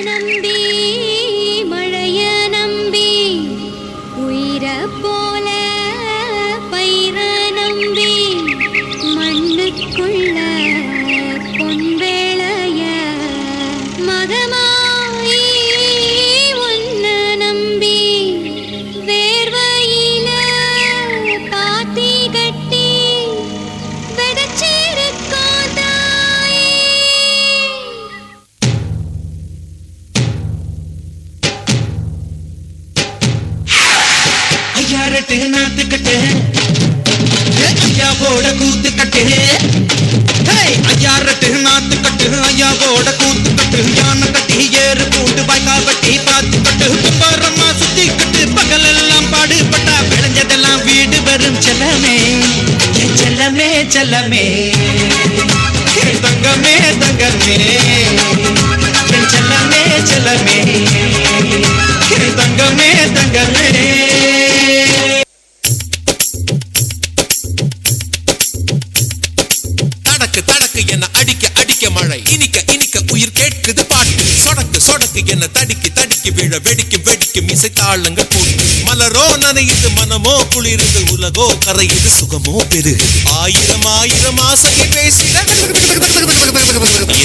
நம்பி மழைய நம்பி உயிர போல பயிர நம்பி மண்ணுக்குள்ள பொன்வேளைய மகமாயி ஒன்ன நம்பி வேர்வையில பாத்தி கட்டி வெதச்சிருக்கோம் தாயே. ஐயாரட்டு நாத்துக்கட்டு ஐயாவோட கூத்துக்கட்டு ஐயாரட்டு நாத்துக்கட்டு ஐயாவோட கூத்துக்கட்டு யானை கட்டி ஏறு கூட்டு வாய்க்கா வெட்டி பாத்துக்கட்டு கும்பாரம்மா சுத்தி கட்டு பகலெல்லாம் பாடுபட்டா விளைஞ்சதெல்லாம் வீடு வரும் செல்லமே செல்லமே செல்லமே தங்கமே தங்கமே செல்லமே செல்லமே தங்கமே தங்கமே. தடக்கு என்ன அடிக்க அடிக்க மழை இனிக்க இனிக்க உயிர் கேட்குது பாட்டு சொடக்கு சொடக்கு என்ன தடிக்கு தடிக்கு விழ வெடிக்கு வெடிக்கு மிசை தாளங்கள் போட்டு மலரோ நனையுது மனமோ குளிருது உலகோ கரையுது சுகமோ பெருகுது ஆயிரம் ஆயிரம் ஆசையை பேசிட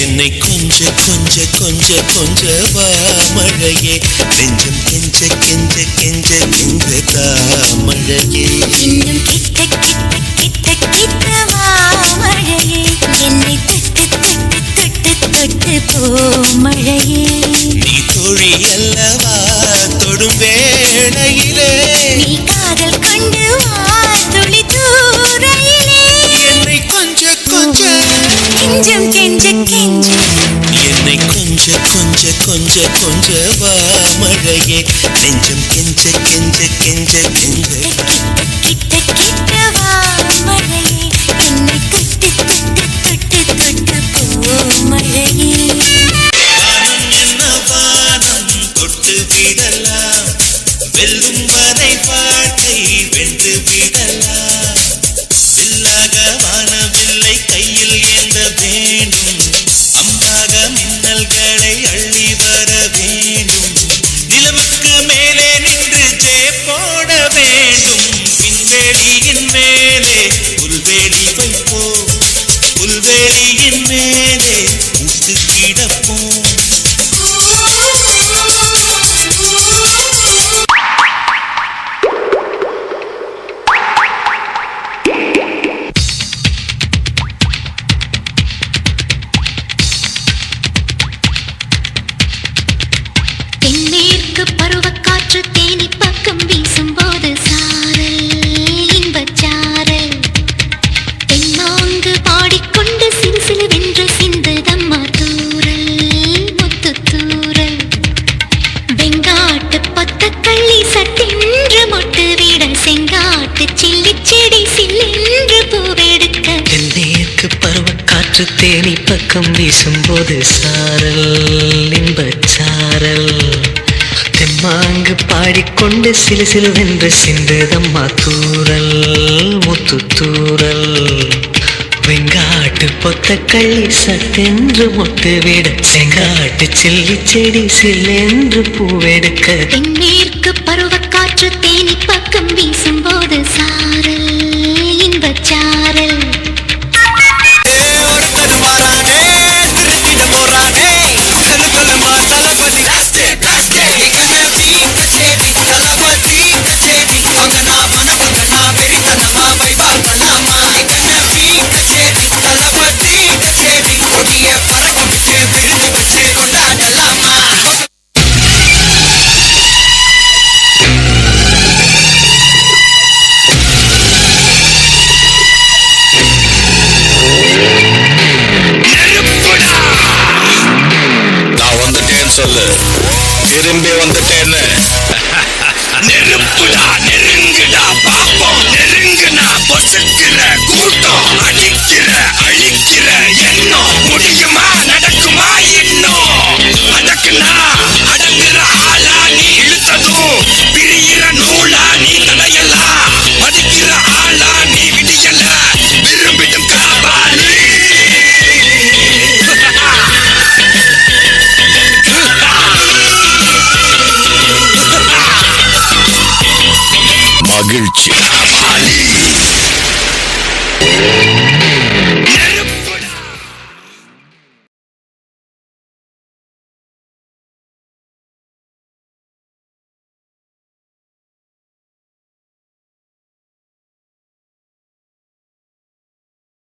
என்னை கொஞ்ச கொஞ்ச கொஞ்ச கொஞ்ச வா மழையே நெஞ்சம் கெஞ்ச கெஞ்ச கெஞ்ச கெஞ்சதா மழையே இன்னும் கிட்ட கிட்ட கிட்ட கிட்ட வா மழையே என்னை தொட்டு தொட்டு தொட்டு தொட்டு போ மழையே. நீ தோழி அல்லவா தொடும் வேளையிலே நீ காதல் கொண்டு வா துளி தூரையிலே என்னை கொஞ்ச கொஞ்ச கெஞ்சம் கெஞ்ச கெஞ்ச என்னை கொஞ்ச கொஞ்ச கொஞ்ச கொஞ்ச வா மழையே நெஞ்சம் கெஞ்ச கெஞ்ச கெஞ்ச கெஞ்ச கிட்ட கிட்ட வா மழையே என்னை தொட்டு தொட்டு தொட்டு தொட்டு போ மழையே. வானம் என்ன வானம் தொட்டு விடலாம் வெல்லும் வரை வாழ்க்கை வென்று விடலாம் வில்லாக வானவில்லை கையில் ஏந்த வேண்டும் அம்பாக மின்னல்களை அள்ளி வர வேண்டும் நிலவுக்கு மேலே நின்று ஜெய போட வேண்டும் விண்வெளியின் மேலே புல்வெளி வைப்போம் புல்வெளியின் மேலே முட்டு கிடப்போம். தென்மேற்கு பருவக்காற்று தேனி பக்கம் வீசும்போது சாரல் இன்பச்சாரல் தென்மாங்கு பாடிக்கொண்டு சிறு சிறு வென்று சிந்துதம்மா தூரல் முத்து தூரல் வெங்காட்டு பொத்தக்கள்ளி சட்டென்று மொட்டு விட செங்காட்டு சில்லி செடி சில்லென்று பூவெடுக்க தென்மேற்கு பருவக்காற்று தேனி பக்கம் வீசும்போது சாரல் இன்பச்சாரல் தெம்மாங்கு பாடிக்கொண்டு சிலு சிலுவென்று சிந்துதம்மா தூரல் முத்து தூரல் வெங்காட்டு பொத்தக்கள்ளி சட்டென்று மொட்டு விட செங்காட்டு சில்லி செடி சில்லென்று பூவெடுக்க தென்மேற்கு பருவக்காற்று தேனி பக்கம் வீசும்போது சாரல் இன்பச்சாரல் சொல்லு திரும்பி வந்துட்டேன்னு நெருப்புடா நெருங்குடா பாப்போம் நெருங்குனா பொசுக்கிற கூட்டம் அடி